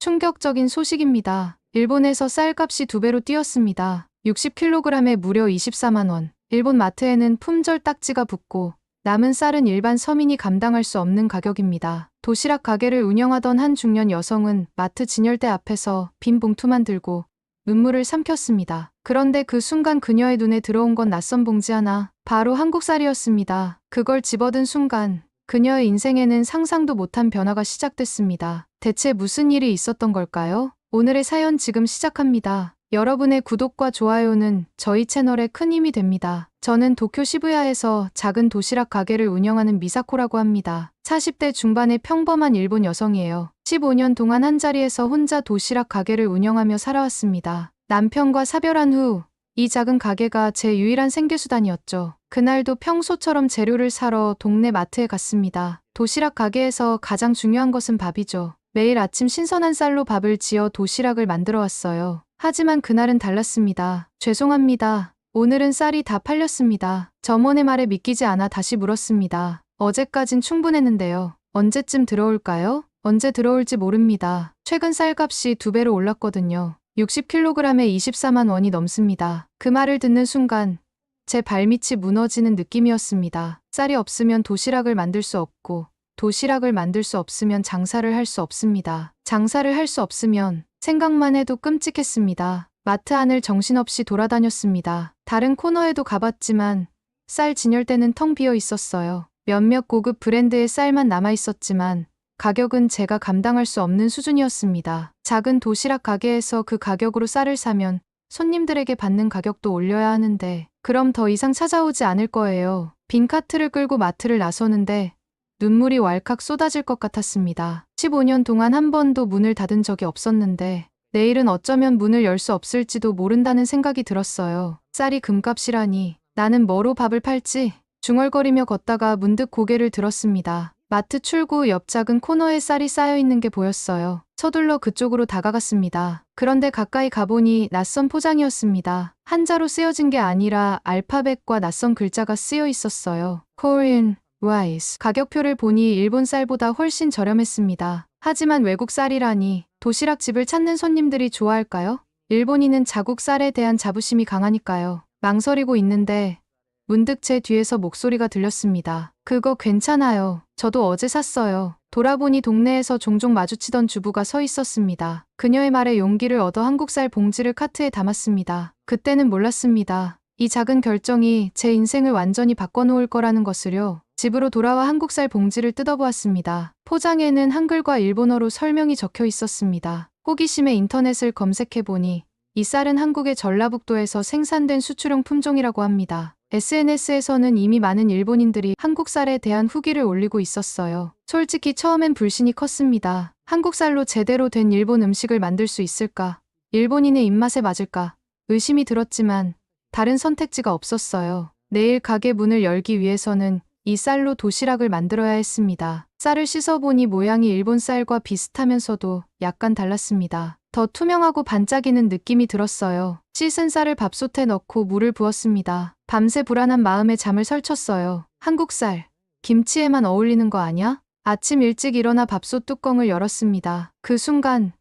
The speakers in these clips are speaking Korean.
충격적인 소식입니다. 일본에서 쌀값이 2배로 뛰었습니다. 60kg에 무려 24만 원. 일본 마트에는 품절 딱지가 붙고 남은 쌀은 일반 서민이 감당할 수 없는 가격입니다. 도시락 가게를 운영하던 한 중년 여성은 마트 진열대 앞에서 빈 봉투만 들고 눈물을 삼켰습니다. 그런데 그 순간 그녀의 눈에 들어온 건 낯선 봉지 하나, 바로 한국 쌀이었습니다. 그걸 집어든 순간 그녀의 인생에는 상상도 못한 변화가 시작됐습니다. 대체 무슨 일이 있었던 걸까요? 오늘의 사연 지금 시작합니다. 여러분의 구독과 좋아요는 저희 채널에 큰 힘이 됩니다. 저는 도쿄 시부야에서 작은 도시락 가게를 운영하는 미사코라고 합니다. 40대 중반의 평범한 일본 여성이에요. 15년 동안 한자리에서 혼자 도시락 가게를 운영하며 살아왔습니다. 남편과 사별한 후 이 작은 가게가 제 유일한 생계수단이었죠. 그날도 평소처럼 재료를 사러 동네 마트에 갔습니다. 도시락 가게에서 가장 중요한 것은 밥이죠. 매일 아침 신선한 쌀로 밥을 지어 도시락을 만들어 왔어요. 하지만 그날은 달랐습니다. 죄송합니다. 오늘은 쌀이 다 팔렸습니다. 점원의 말에 믿기지 않아 다시 물었습니다. 어제까진 충분했는데요. 언제쯤 들어올까요? 언제 들어올지 모릅니다. 최근 쌀값이 2배로 올랐거든요. 60kg에 24만 원이 넘습니다. 그 말을 듣는 순간 제 발밑이 무너지는 느낌이었습니다. 쌀이 없으면 도시락을 만들 수 없고 도시락을 만들 수 없으면 장사를 할 수 없습니다. 장사를 할 수 없으면 생각만 해도 끔찍했습니다. 마트 안을 정신없이 돌아다녔습니다. 다른 코너에도 가봤지만 쌀 진열대는 텅 비어 있었어요. 몇몇 고급 브랜드의 쌀만 남아 있었지만 가격은 제가 감당할 수 없는 수준이었습니다. 작은 도시락 가게에서 그 가격으로 쌀을 사면 손님들에게 받는 가격도 올려야 하는데 그럼 더 이상 찾아오지 않을 거예요. 빈 카트를 끌고 마트를 나서는데 눈물이 왈칵 쏟아질 것 같았습니다. 15년 동안 한 번도 문을 닫은 적이 없었는데 내일은 어쩌면 문을 열 수 없을지도 모른다는 생각이 들었어요. 쌀이 금값이라니 나는 뭐로 밥을 팔지? 중얼거리며 걷다가 문득 고개를 들었습니다. 마트 출구 옆 작은 코너에 쌀이 쌓여있는 게 보였어요. 서둘러 그쪽으로 다가갔습니다. 그런데 가까이 가보니 낯선 포장이었습니다. 한자로 쓰여진 게 아니라 알파벳과 낯선 글자가 쓰여 있었어요. Korean Rice. 가격표를 보니 일본 쌀보다 훨씬 저렴했습니다. 하지만 외국 쌀이라니 도시락집을 찾는 손님들이 좋아할까요? 일본인은 자국 쌀에 대한 자부심이 강하니까요. 망설이고 있는데 문득 제 뒤에서 목소리가 들렸습니다. 그거 괜찮아요. 저도 어제 샀어요. 돌아보니 동네에서 종종 마주치던 주부가 서 있었습니다. 그녀의 말에 용기를 얻어 한국쌀 봉지를 카트에 담았습니다. 그때는 몰랐습니다. 이 작은 결정이 제 인생을 완전히 바꿔놓을 거라는 것을요. 집으로 돌아와 한국쌀 봉지를 뜯어보았습니다. 포장에는 한글과 일본어로 설명이 적혀 있었습니다. 호기심에 인터넷을 검색해보니 이 쌀은 한국의 전라북도에서 생산된 수출용 품종이라고 합니다. SNS에서는 이미 많은 일본인들이 한국 쌀에 대한 후기를 올리고 있었어요. 솔직히 처음엔 불신이 컸습니다. 한국 쌀로 제대로 된 일본 음식을 만들 수 있을까? 일본인의 입맛에 맞을까? 의심이 들었지만 다른 선택지가 없었어요. 내일 가게 문을 열기 위해서는 이 쌀로 도시락을 만들어야 했습니다. 쌀을 씻어보니 모양이 일본 쌀과 비슷하면서도 약간 달랐습니다. 더 투명하고 반짝이는 느낌이 들었어요. 씻은 쌀을 밥솥에 넣고 물을 부었습니다. 밤새 불안한 마음에 잠을 설쳤어요. 한국 쌀, 김치에만 어울리는 거 아냐? 아침 일찍 일어나 밥솥 뚜껑을 열었습니다. 그 순간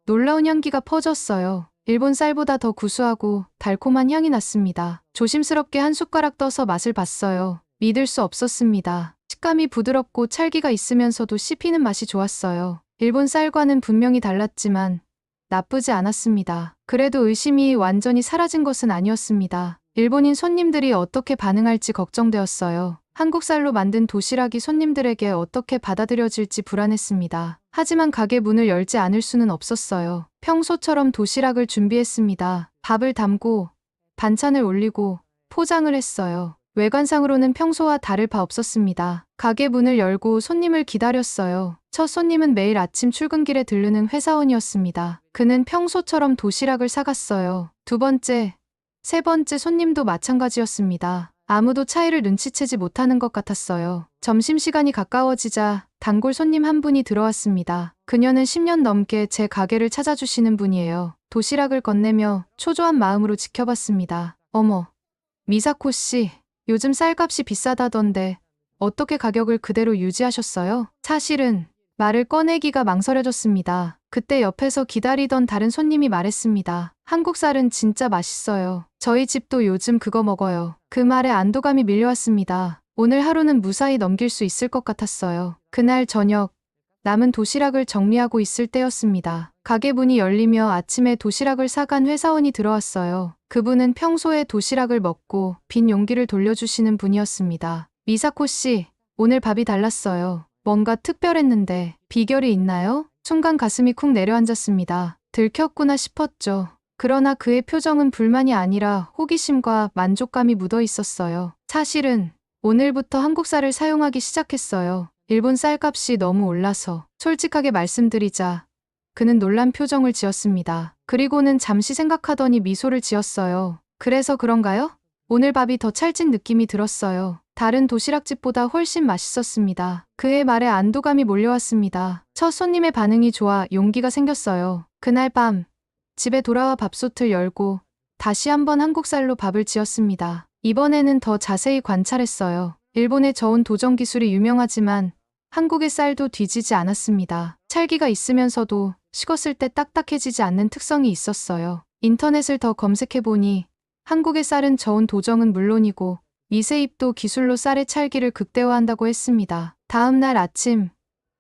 놀라운 향기가 퍼졌어요. 일본 쌀보다 더 구수하고 달콤한 향이 났습니다. 조심스럽게 한 숟가락 떠서 맛을 봤어요. 믿을 수 없었습니다. 식감이 부드럽고 찰기가 있으면서도 씹히는 맛이 좋았어요. 일본 쌀과는 분명히 달랐지만 나쁘지 않았습니다. 그래도 의심이 완전히 사라진 것은 아니었습니다. 일본인 손님들이 어떻게 반응할지 걱정되었어요. 한국 쌀로 만든 도시락이 손님들에게 어떻게 받아들여질지 불안했습니다. 하지만 가게 문을 열지 않을 수는 없었어요. 평소처럼 도시락을 준비했습니다. 밥을 담고 반찬을 올리고 포장을 했어요. 외관상으로는 평소와 다를 바 없었습니다. 가게 문을 열고 손님을 기다렸어요. 첫 손님은 매일 아침 출근길에 들르는 회사원이었습니다. 그는 평소처럼 도시락을 사갔어요. 두 번째, 세 번째 손님도 마찬가지였습니다. 아무도 차이를 눈치채지 못하는 것 같았어요. 점심시간이 가까워지자 단골 손님 한 분이 들어왔습니다. 그녀는 10년 넘게 제 가게를 찾아주시는 분이에요. 도시락을 건네며 초조한 마음으로 지켜봤습니다. 어머, 미사코 씨, 요즘 쌀값이 비싸다던데 어떻게 가격을 그대로 유지하셨어요? 사실은 말을 꺼내기가 망설여졌습니다. 그때 옆에서 기다리던 다른 손님이 말했습니다. 한국 쌀은 진짜 맛있어요. 저희 집도 요즘 그거 먹어요. 그 말에 안도감이 밀려왔습니다. 오늘 하루는 무사히 넘길 수 있을 것 같았어요. 그날 저녁, 남은 도시락을 정리하고 있을 때였습니다. 가게 문이 열리며 아침에 도시락을 사간 회사원이 들어왔어요. 그분은 평소에 도시락을 먹고 빈 용기를 돌려주시는 분이었습니다. 미사코 씨, 오늘 밥이 달랐어요. 뭔가 특별했는데 비결이 있나요? 순간 가슴이 쿵 내려앉았습니다. 들켰구나 싶었죠. 그러나 그의 표정은 불만이 아니라 호기심과 만족감이 묻어 있었어요. 사실은 오늘부터 한국 쌀을 사용하기 시작했어요. 일본 쌀값이 너무 올라서. 솔직하게 말씀드리자 그는 놀란 표정을 지었습니다. 그리고는 잠시 생각하더니 미소를 지었어요. 그래서 그런가요? 오늘 밥이 더 찰진 느낌이 들었어요. 다른 도시락집보다 훨씬 맛있었습니다. 그의 말에 안도감이 몰려왔습니다. 첫 손님의 반응이 좋아 용기가 생겼어요. 그날 밤 집에 돌아와 밥솥을 열고 다시 한번 한국쌀로 밥을 지었습니다. 이번에는 더 자세히 관찰했어요. 일본의 저온 도정 기술이 유명하지만 한국의 쌀도 뒤지지 않았습니다. 찰기가 있으면서도 식었을 때 딱딱해지지 않는 특성이 있었어요. 인터넷을 더 검색해보니 한국의 쌀은 저온 도정은 물론이고 미세입도 기술로 쌀의 찰기를 극대화한다고 했습니다. 다음 날 아침,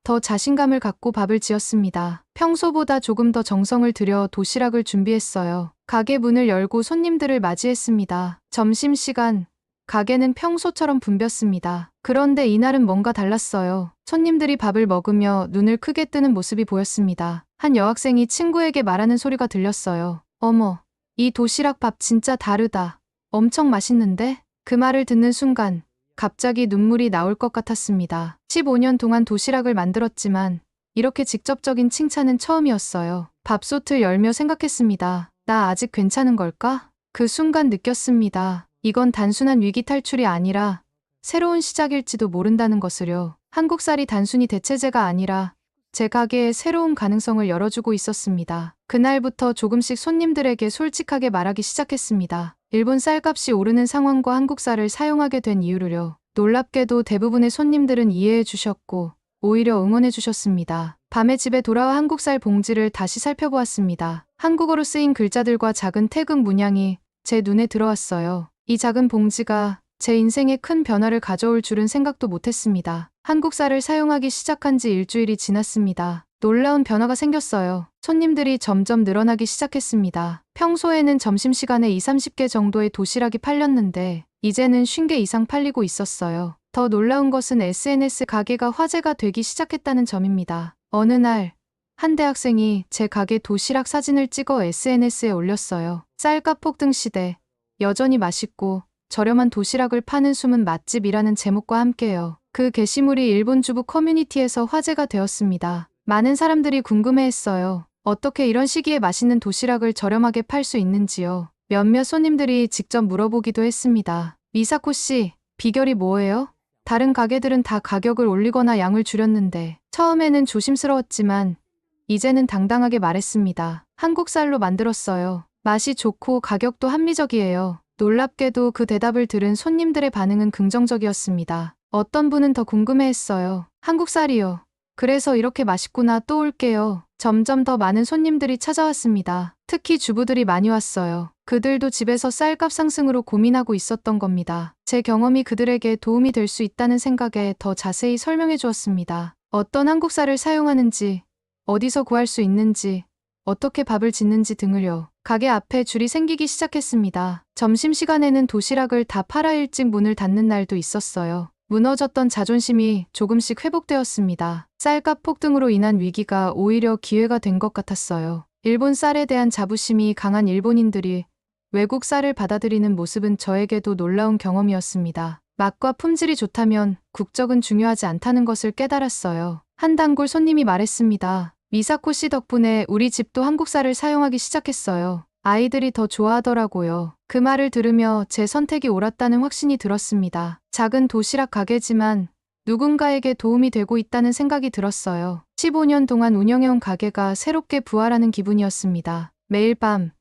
더 자신감을 갖고 밥을 지었습니다. 평소보다 조금 더 정성을 들여 도시락을 준비했어요. 가게 문을 열고 손님들을 맞이했습니다. 점심시간, 가게는 평소처럼 붐볐습니다. 그런데 이날은 뭔가 달랐어요. 손님들이 밥을 먹으며 눈을 크게 뜨는 모습이 보였습니다. 한 여학생이 친구에게 말하는 소리가 들렸어요. 어머, 이 도시락 밥 진짜 다르다. 엄청 맛있는데? 그 말을 듣는 순간 갑자기 눈물이 나올 것 같았습니다. 15년 동안 도시락을 만들었지만 이렇게 직접적인 칭찬은 처음이었어요. 밥솥을 열며 생각했습니다. 나 아직 괜찮은 걸까? 그 순간 느꼈습니다. 이건 단순한 위기 탈출이 아니라 새로운 시작일지도 모른다는 것을요. 한국쌀이 단순히 대체제가 아니라 제 가게에 새로운 가능성을 열어주고 있었습니다. 그날부터 조금씩 손님들에게 솔직하게 말하기 시작했습니다. 일본 쌀값이 오르는 상황과 한국 쌀을 사용하게 된 이유를요. 놀랍게도 대부분의 손님들은 이해해 주셨고 오히려 응원해 주셨습니다. 밤에 집에 돌아와 한국 쌀 봉지를 다시 살펴보았습니다. 한국어로 쓰인 글자들과 작은 태극 문양이 제 눈에 들어왔어요. 이 작은 봉지가 제 인생에 큰 변화를 가져올 줄은 생각도 못했습니다. 한국 쌀을 사용하기 시작한 지 일주일이 지났습니다. 놀라운 변화가 생겼어요. 손님들이 점점 늘어나기 시작했습니다. 평소에는 점심시간에 20-30개 정도의 도시락이 팔렸는데 이제는 50개 이상 팔리고 있었어요. 더 놀라운 것은 SNS 가게가 화제가 되기 시작했다는 점입니다. 어느 날, 한 대학생이 제 가게 도시락 사진을 찍어 SNS에 올렸어요. 쌀값 폭등 시대, 여전히 맛있고 저렴한 도시락을 파는 숨은 맛집이라는 제목과 함께요. 그 게시물이 일본 주부 커뮤니티에서 화제가 되었습니다. 많은 사람들이 궁금해했어요. 어떻게 이런 시기에 맛있는 도시락을 저렴하게 팔 수 있는지요. 몇몇 손님들이 직접 물어보기도 했습니다. 미사코 씨, 비결이 뭐예요? 다른 가게들은 다 가격을 올리거나 양을 줄였는데 처음에는 조심스러웠지만 이제는 당당하게 말했습니다. 한국 쌀로 만들었어요. 맛이 좋고 가격도 합리적이에요. 놀랍게도 그 대답을 들은 손님들의 반응은 긍정적이었습니다. 어떤 분은 더 궁금해했어요. 한국 쌀이요. 그래서 이렇게 맛있구나, 또 올게요. 점점 더 많은 손님들이 찾아왔습니다. 특히 주부들이 많이 왔어요. 그들도 집에서 쌀값 상승으로 고민하고 있었던 겁니다. 제 경험이 그들에게 도움이 될 수 있다는 생각에 더 자세히 설명해 주었습니다. 어떤 한국 쌀을 사용하는지, 어디서 구할 수 있는지, 어떻게 밥을 짓는지 등을요. 가게 앞에 줄이 생기기 시작했습니다. 점심시간에는 도시락을 다 팔아 일찍 문을 닫는 날도 있었어요. 무너졌던 자존심이 조금씩 회복되었습니다. 쌀값 폭등으로 인한 위기가 오히려 기회가 된 것 같았어요. 일본 쌀에 대한 자부심이 강한 일본인들이 외국 쌀을 받아들이는 모습은 저에게도 놀라운 경험이었습니다. 맛과 품질이 좋다면 국적은 중요하지 않다는 것을 깨달았어요. 한 단골 손님이 말했습니다. 미사코 씨 덕분에 우리 집도 한국 쌀을 사용하기 시작했어요. 아이들이 더 좋아하더라고요. 그 말을 들으며 제 선택이 옳았다는 확신이 들었습니다. 작은 도시락 가게지만 누군가에게 도움이 되고 있다는 생각이 들었어요. 15년 동안 운영해온 가게가 새롭게 부활하는 기분이었습니다. 매일 밤,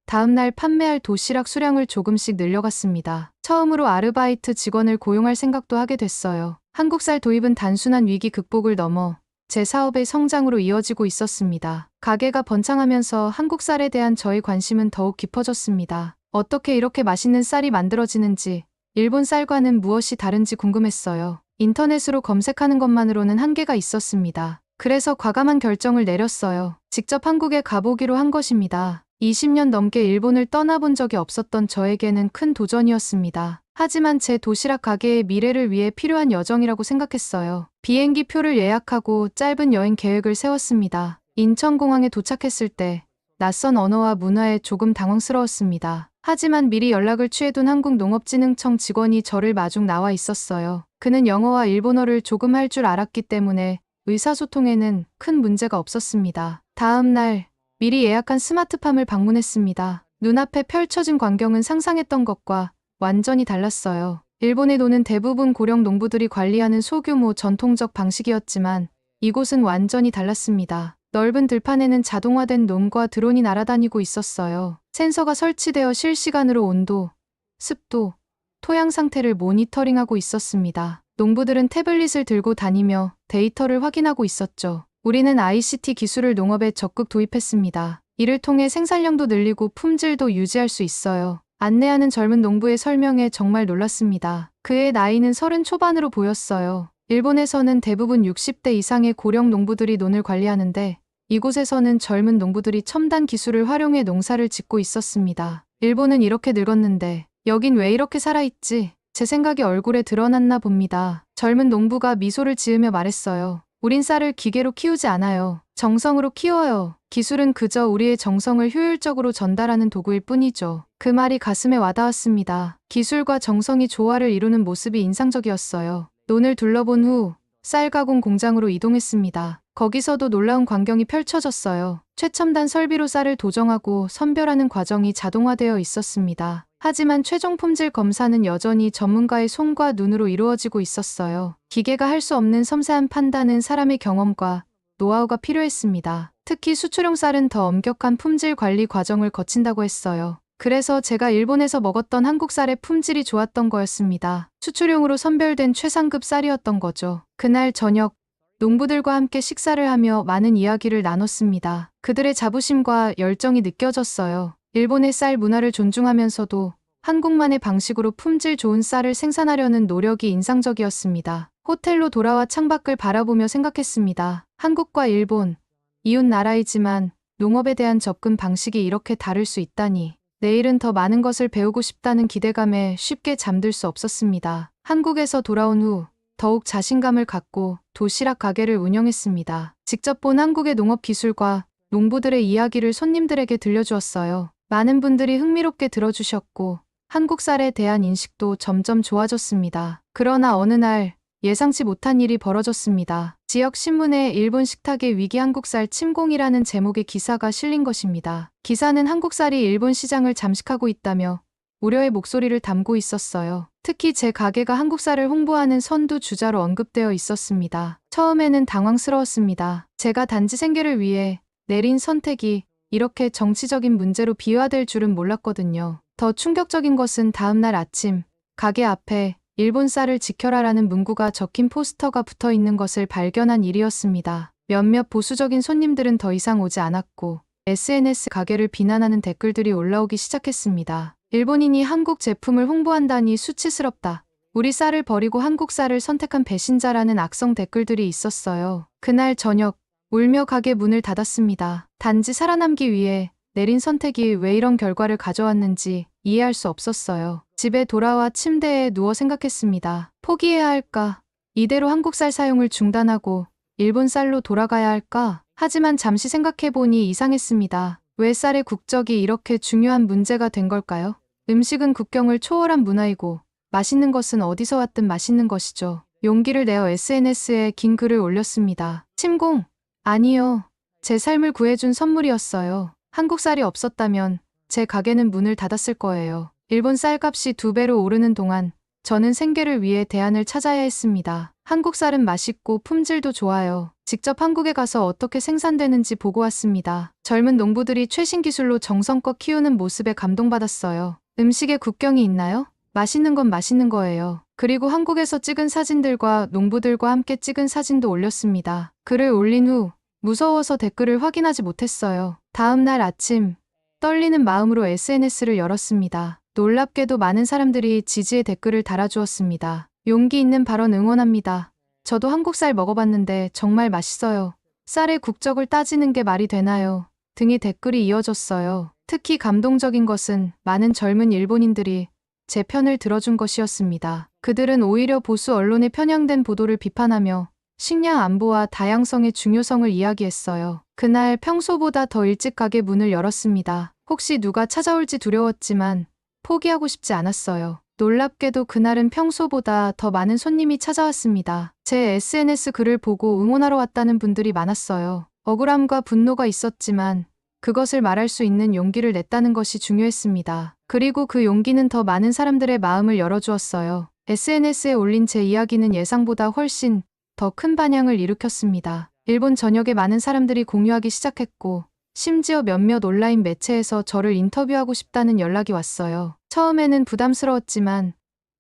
다음날 판매할 도시락 수량을 조금씩 늘려갔습니다. 처음으로 아르바이트 직원을 고용할 생각도 하게 됐어요. 한국쌀 도입은 단순한 위기 극복을 넘어 제 사업의 성장으로 이어지고 있었습니다. 가게가 번창하면서 한국 쌀에 대한 저의 관심은 더욱 깊어졌습니다. 어떻게 이렇게 맛있는 쌀이 만들어지는지, 일본 쌀과는 무엇이 다른지 궁금했어요. 인터넷으로 검색하는 것만으로는 한계가 있었습니다. 그래서 과감한 결정을 내렸어요. 직접 한국에 가보기로 한 것입니다. 20년 넘게 일본을 떠나본 적이 없었던 저에게는 큰 도전이었습니다. 하지만 제 도시락 가게의 미래를 위해 필요한 여정이라고 생각했어요. 비행기 표를 예약하고 짧은 여행 계획을 세웠습니다. 인천공항에 도착했을 때 낯선 언어와 문화에 조금 당황스러웠습니다. 하지만 미리 연락을 취해둔 한국농업진흥청 직원이 저를 마중 나와 있었어요. 그는 영어와 일본어를 조금 할 줄 알았기 때문에 의사소통에는 큰 문제가 없었습니다. 다음 날 미리 예약한 스마트팜을 방문했습니다. 눈앞에 펼쳐진 광경은 상상했던 것과 완전히 달랐어요. 일본에 노는 대부분 고령 농부들이 관리하는 소규모 전통적 방식이었지만 이곳은 완전히 달랐습니다. 넓은 들판에는 자동화된 놈과 드론이 날아다니고 있었어요. 센서가 설치되어 실시간으로 온도, 습도, 토양 상태를 모니터링하고 있었습니다. 농부들은 태블릿을 들고 다니며 데이터를 확인하고 있었죠. 우리는 ICT 기술을 농업에 적극 도입했습니다. 이를 통해 생산량도 늘리고 품질도 유지할 수 있어요. 안내하는 젊은 농부의 설명에 정말 놀랐습니다. 그의 나이는 30 초반으로 보였어요. 일본에서는 대부분 60대 이상의 고령 농부들이 논을 관리하는데 이곳에서는 젊은 농부들이 첨단 기술을 활용해 농사를 짓고 있었습니다. 일본은 이렇게 늙었는데 여긴 왜 이렇게 살아있지? 제 생각이 얼굴에 드러났나 봅니다. 젊은 농부가 미소를 지으며 말했어요. 우린 쌀을 기계로 키우지 않아요. 정성으로 키워요. 기술은 그저 우리의 정성을 효율적으로 전달하는 도구일 뿐이죠. 그 말이 가슴에 와닿았습니다. 기술과 정성이 조화를 이루는 모습이 인상적이었어요. 논을 둘러본 후 쌀 가공 공장으로 이동했습니다. 거기서도 놀라운 광경이 펼쳐졌어요. 최첨단 설비로 쌀을 도정하고 선별하는 과정이 자동화되어 있었습니다. 하지만 최종 품질 검사는 여전히 전문가의 손과 눈으로 이루어지고 있었어요. 기계가 할 수 없는 섬세한 판단은 사람의 경험과 노하우가 필요했습니다. 특히 수출용 쌀은 더 엄격한 품질 관리 과정을 거친다고 했어요. 그래서 제가 일본에서 먹었던 한국 쌀의 품질이 좋았던 거였습니다. 수출용으로 선별된 최상급 쌀이었던 거죠. 그날 저녁, 농부들과 함께 식사를 하며 많은 이야기를 나눴습니다. 그들의 자부심과 열정이 느껴졌어요. 일본의 쌀 문화를 존중하면서도 한국만의 방식으로 품질 좋은 쌀을 생산하려는 노력이 인상적이었습니다. 호텔로 돌아와 창밖을 바라보며 생각했습니다. 한국과 일본, 이웃 나라이지만 농업에 대한 접근 방식이 이렇게 다를 수 있다니. 내일은 더 많은 것을 배우고 싶다는 기대감에 쉽게 잠들 수 없었습니다. 한국에서 돌아온 후 더욱 자신감을 갖고 도시락 가게를 운영했습니다. 직접 본 한국의 농업 기술과 농부들의 이야기를 손님들에게 들려주었어요. 많은 분들이 흥미롭게 들어주셨고 한국 쌀에 대한 인식도 점점 좋아졌습니다. 그러나 어느 날 예상치 못한 일이 벌어졌습니다. 지역 신문에 일본 식탁의 위기 한국쌀 침공이라는 제목의 기사가 실린 것입니다. 기사는 한국쌀이 일본 시장을 잠식하고 있다며 우려의 목소리를 담고 있었어요. 특히 제 가게가 한국쌀을 홍보하는 선두 주자로 언급되어 있었습니다. 처음에는 당황스러웠습니다. 제가 단지 생계를 위해 내린 선택이 이렇게 정치적인 문제로 비화될 줄은 몰랐거든요. 더 충격적인 것은 다음 날 아침 가게 앞에 일본 쌀을 지켜라라는 문구가 적힌 포스터가 붙어 있는 것을 발견한 일이었습니다. 몇몇 보수적인 손님들은 더 이상 오지 않았고 SNS 가게를 비난하는 댓글들이 올라오기 시작했습니다. 일본인이 한국 제품을 홍보한다니 수치스럽다. 우리 쌀을 버리고 한국 쌀을 선택한 배신자라는 악성 댓글들이 있었어요. 그날 저녁 울며 가게 문을 닫았습니다. 단지 살아남기 위해 내린 선택이 왜 이런 결과를 가져왔는지 이해할 수 없었어요. 집에 돌아와 침대에 누워 생각했습니다. 포기해야 할까? 이대로 한국 쌀 사용을 중단하고 일본 쌀로 돌아가야 할까? 하지만 잠시 생각해보니 이상했습니다. 왜 쌀의 국적이 이렇게 중요한 문제가 된 걸까요? 음식은 국경을 초월한 문화이고 맛있는 것은 어디서 왔든 맛있는 것이죠. 용기를 내어 SNS에 긴 글을 올렸습니다. 침공? 아니요. 제 삶을 구해준 선물이었어요. 한국 쌀이 없었다면 제 가게는 문을 닫았을 거예요. 일본 쌀값이 2배로 오르는 동안 저는 생계를 위해 대안을 찾아야 했습니다. 한국 쌀은 맛있고 품질도 좋아요. 직접 한국에 가서 어떻게 생산되는지 보고 왔습니다. 젊은 농부들이 최신 기술로 정성껏 키우는 모습에 감동받았어요. 음식에 국경이 있나요? 맛있는 건 맛있는 거예요. 그리고 한국에서 찍은 사진들과 농부들과 함께 찍은 사진도 올렸습니다. 글을 올린 후 무서워서 댓글을 확인하지 못했어요. 다음 날 아침 떨리는 마음으로 SNS를 열었습니다. 놀랍게도 많은 사람들이 지지의 댓글을 달아주었습니다. 용기 있는 발언 응원합니다. 저도 한국 쌀 먹어봤는데 정말 맛있어요. 쌀의 국적을 따지는 게 말이 되나요? 등의 댓글이 이어졌어요. 특히 감동적인 것은 많은 젊은 일본인들이 제 편을 들어준 것이었습니다. 그들은 오히려 보수 언론의 편향된 보도를 비판하며 식량 안보와 다양성의 중요성을 이야기했어요. 그날 평소보다 더 일찍 가게 문을 열었습니다. 혹시 누가 찾아올지 두려웠지만 포기하고 싶지 않았어요. 놀랍게도 그날은 평소보다 더 많은 손님이 찾아왔습니다. 제 SNS 글을 보고 응원하러 왔다는 분들이 많았어요. 억울함과 분노가 있었지만 그것을 말할 수 있는 용기를 냈다는 것이 중요했습니다. 그리고 그 용기는 더 많은 사람들의 마음을 열어주었어요. SNS에 올린 제 이야기는 예상보다 훨씬 더 큰 반향을 일으켰습니다. 일본 전역에 많은 사람들이 공유하기 시작했고 심지어 몇몇 온라인 매체에서 저를 인터뷰하고 싶다는 연락이 왔어요. 처음에는 부담스러웠지만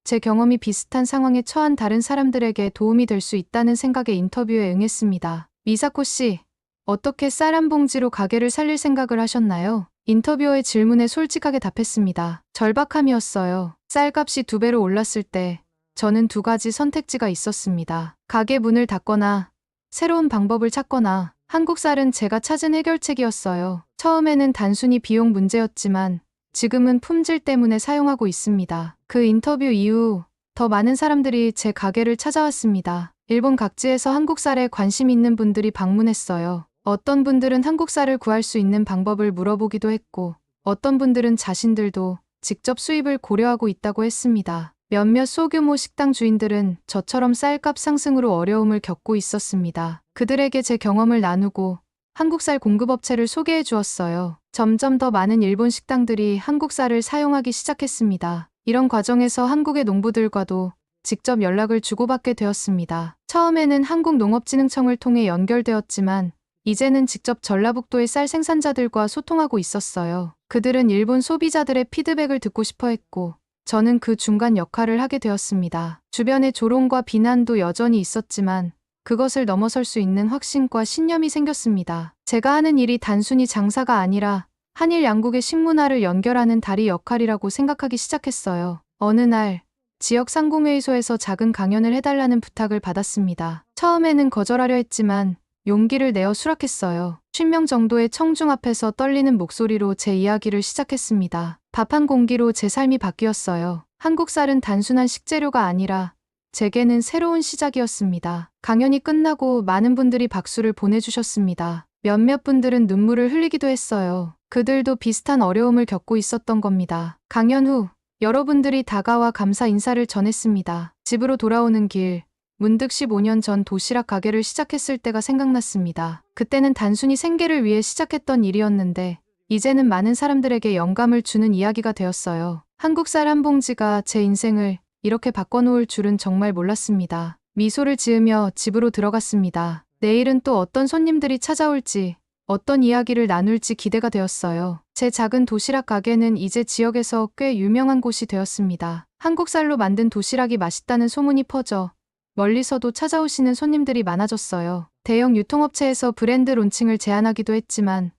제 경험이 비슷한 상황에 처한 다른 사람들에게 도움이 될 수 있다는 생각에 인터뷰에 응했습니다. 미사코 씨, 어떻게 쌀 한 봉지로 가게를 살릴 생각을 하셨나요? 인터뷰어의 질문에 솔직하게 답했습니다. 절박함이었어요. 쌀값이 2배로 올랐을 때 저는 2가지 선택지가 있었습니다. 가게 문을 닫거나 새로운 방법을 찾거나 한국 쌀은 제가 찾은 해결책이었어요. 처음에는 단순히 비용 문제였지만 지금은 품질 때문에 사용하고 있습니다. 그 인터뷰 이후 더 많은 사람들이 제 가게를 찾아왔습니다. 일본 각지에서 한국 쌀에 관심 있는 분들이 방문했어요. 어떤 분들은 한국 쌀을 구할 수 있는 방법을 물어보기도 했고 어떤 분들은 자신들도 직접 수입을 고려하고 있다고 했습니다. 몇몇 소규모 식당 주인들은 저처럼 쌀값 상승으로 어려움을 겪고 있었습니다. 그들에게 제 경험을 나누고 한국 쌀 공급업체를 소개해 주었어요. 점점 더 많은 일본 식당들이 한국 쌀을 사용하기 시작했습니다. 이런 과정에서 한국의 농부들과도 직접 연락을 주고받게 되었습니다. 처음에는 한국농업진흥청을 통해 연결되었지만 이제는 직접 전라북도의 쌀 생산자들과 소통하고 있었어요. 그들은 일본 소비자들의 피드백을 듣고 싶어 했고 저는 그 중간 역할을 하게 되었습니다. 주변의 조롱과 비난도 여전히 있었지만 그것을 넘어설 수 있는 확신과 신념이 생겼습니다. 제가 하는 일이 단순히 장사가 아니라 한일 양국의 식문화를 연결하는 다리 역할이라고 생각하기 시작했어요. 어느 날 지역 상공회의소에서 작은 강연을 해달라는 부탁을 받았습니다. 처음에는 거절하려 했지만 용기를 내어 수락했어요. 50명 정도의 청중 앞에서 떨리는 목소리로 제 이야기를 시작했습니다. 밥 한 공기로 제 삶이 바뀌었어요. 한국 쌀은 단순한 식재료가 아니라 제게는 새로운 시작이었습니다. 강연이 끝나고 많은 분들이 박수를 보내주셨습니다. 몇몇 분들은 눈물을 흘리기도 했어요. 그들도 비슷한 어려움을 겪고 있었던 겁니다. 강연 후 여러분들이 다가와 감사 인사를 전했습니다. 집으로 돌아오는 길, 문득 15년 전 도시락 가게를 시작했을 때가 생각났습니다. 그때는 단순히 생계를 위해 시작했던 일이었는데 이제는 많은 사람들에게 영감을 주는 이야기가 되었어요. 한국 쌀 한 봉지가 제 인생을 이렇게 바꿔놓을 줄은 정말 몰랐습니다. 미소를 지으며 집으로 들어갔습니다. 내일은 또 어떤 손님들이 찾아올지, 어떤 이야기를 나눌지 기대가 되었어요. 제 작은 도시락 가게는 이제 지역에서 꽤 유명한 곳이 되었습니다. 한국 쌀로 만든 도시락이 맛있다는 소문이 퍼져 멀리서도 찾아오시는 손님들이 많아졌어요. 대형 유통업체에서 브랜드 론칭을 제안하기도 했지만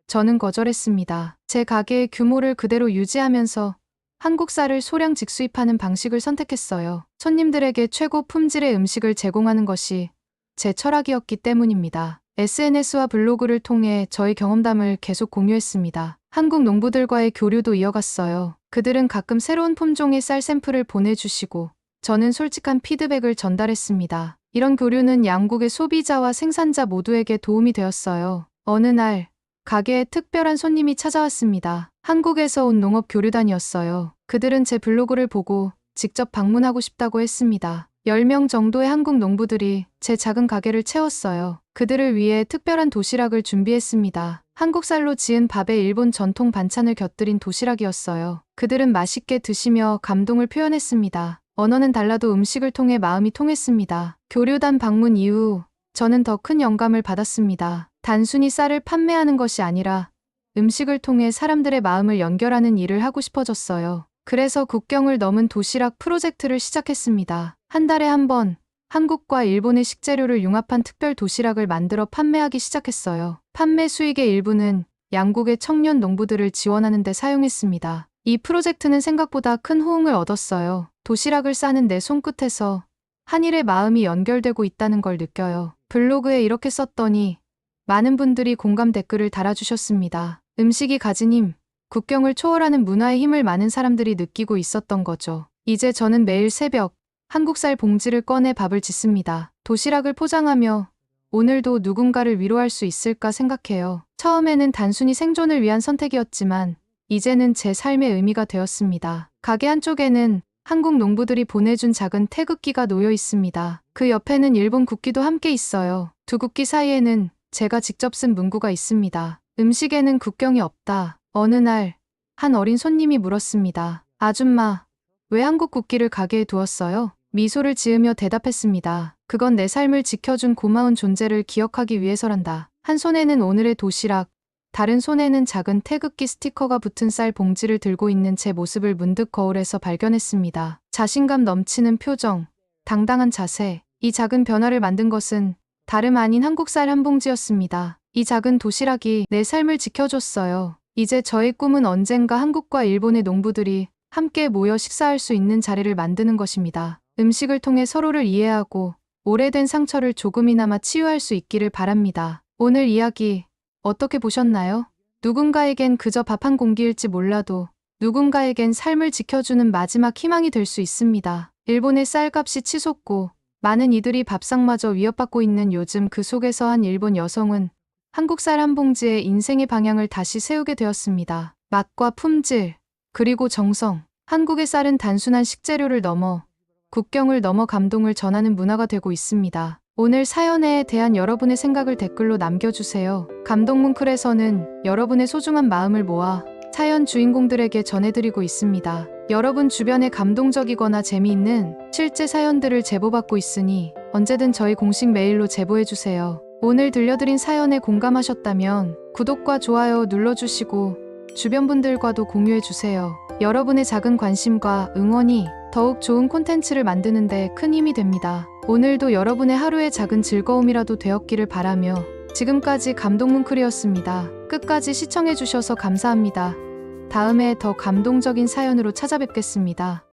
저는 거절했습니다. 제 가게의 규모를 그대로 유지하면서 한국 쌀을 소량 직수입하는 방식을 선택했어요. 손님들에게 최고 품질의 음식을 제공하는 것이 제 철학이었기 때문입니다. SNS와 블로그를 통해 저의 경험담을 계속 공유했습니다. 한국 농부들과의 교류도 이어갔어요. 그들은 가끔 새로운 품종의 쌀 샘플을 보내주시고 저는 솔직한 피드백을 전달했습니다. 이런 교류는 양국의 소비자와 생산자 모두에게 도움이 되었어요. 어느 날 가게에 특별한 손님이 찾아왔습니다. 한국에서 온 농업 교류단이었어요. 그들은 제 블로그를 보고 직접 방문하고 싶다고 했습니다. 10명 정도의 한국 농부들이 제 작은 가게를 채웠어요. 그들을 위해 특별한 도시락을 준비했습니다. 한국 쌀로 지은 밥에 일본 전통 반찬을 곁들인 도시락이었어요. 그들은 맛있게 드시며 감동을 표현했습니다. 언어는 달라도 음식을 통해 마음이 통했습니다. 교류단 방문 이후 저는 더 큰 영감을 받았습니다. 단순히 쌀을 판매하는 것이 아니라 음식을 통해 사람들의 마음을 연결하는 일을 하고 싶어졌어요. 그래서 국경을 넘은 도시락 프로젝트를 시작했습니다. 한 달에 한 번 한국과 일본의 식재료를 융합한 특별 도시락을 만들어 판매하기 시작했어요. 판매 수익의 일부는 양국의 청년 농부들을 지원하는 데 사용했습니다. 이 프로젝트는 생각보다 큰 호응을 얻었어요. 도시락을 싸는 내 손끝에서 한일의 마음이 연결되고 있다는 걸 느껴요. 블로그에 이렇게 썼더니 많은 분들이 공감 댓글을 달아주셨습니다. 음식이 가진 힘, 국경을 초월하는 문화의 힘을 많은 사람들이 느끼고 있었던 거죠. 이제 저는 매일 새벽 한국쌀 봉지를 꺼내 밥을 짓습니다. 도시락을 포장하며 오늘도 누군가를 위로할 수 있을까 생각해요. 처음에는 단순히 생존을 위한 선택이었지만 이제는 제 삶의 의미가 되었습니다. 가게 한쪽에는 한국 농부들이 보내준 작은 태극기가 놓여 있습니다. 그 옆에는 일본 국기도 함께 있어요. 두 국기 사이에는 제가 직접 쓴 문구가 있습니다. 음식에는 국경이 없다. 어느 날 한 어린 손님이 물었습니다. 아줌마, 왜 한국 국기를 가게에 두었어요? 미소를 지으며 대답했습니다. 그건 내 삶을 지켜준 고마운 존재를 기억하기 위해서란다. 한 손에는 오늘의 도시락, 다른 손에는 작은 태극기 스티커가 붙은 쌀 봉지를 들고 있는 제 모습을 문득 거울에서 발견했습니다. 자신감 넘치는 표정, 당당한 자세, 이 작은 변화를 만든 것은 다름 아닌 한국쌀 한 봉지였습니다. 이 작은 도시락이 내 삶을 지켜줬어요. 이제 저의 꿈은 언젠가 한국과 일본의 농부들이 함께 모여 식사할 수 있는 자리를 만드는 것입니다. 음식을 통해 서로를 이해하고 오래된 상처를 조금이나마 치유할 수 있기를 바랍니다. 오늘 이야기 어떻게 보셨나요? 누군가에겐 그저 밥 한 공기일지 몰라도 누군가에겐 삶을 지켜주는 마지막 희망이 될 수 있습니다. 일본의 쌀값이 치솟고 많은 이들이 밥상마저 위협받고 있는 요즘, 그 속에서 한 일본 여성은 한국 쌀 한 봉지에 인생의 방향을 다시 세우게 되었습니다. 맛과 품질, 그리고 정성. 한국의 쌀은 단순한 식재료를 넘어 국경을 넘어 감동을 전하는 문화가 되고 있습니다. 오늘 사연에 대한 여러분의 생각을 댓글로 남겨주세요. 감동문클에서는 여러분의 소중한 마음을 모아 사연 주인공들에게 전해드리고 있습니다. 여러분 주변에 감동적이거나 재미있는 실제 사연들을 제보받고 있으니 언제든 저희 공식 메일로 제보해주세요. 오늘 들려드린 사연에 공감하셨다면 구독과 좋아요 눌러주시고 주변 분들과도 공유해주세요. 여러분의 작은 관심과 응원이 더욱 좋은 콘텐츠를 만드는 데 큰 힘이 됩니다. 오늘도 여러분의 하루의 작은 즐거움이라도 되었기를 바라며 지금까지 감동문클이었습니다. 끝까지 시청해주셔서 감사합니다. 다음에 더 감동적인 사연으로 찾아뵙겠습니다.